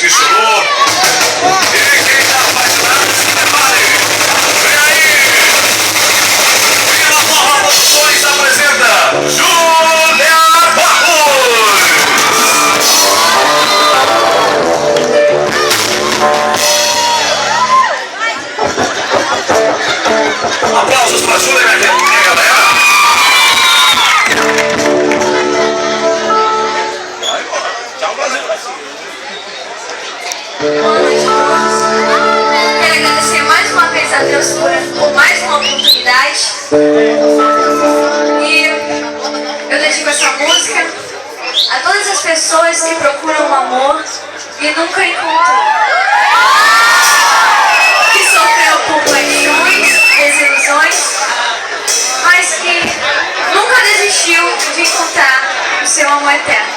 que chorou. E quem tá apaixonado se prepare. Vem aí. Vila Nova Produções apresenta Júlia Barros. Aplausos pra Júlia, minha galera. Tchau, Brasil. Boa noite a todos. Quero agradecer mais uma vez a Deus por mais uma oportunidade. E eu dedico essa música a todas as pessoas que procuram o amor e nunca encontram. Que sofreram por paixões, desilusões, mas que nunca desistiu de encontrar o seu amor eterno.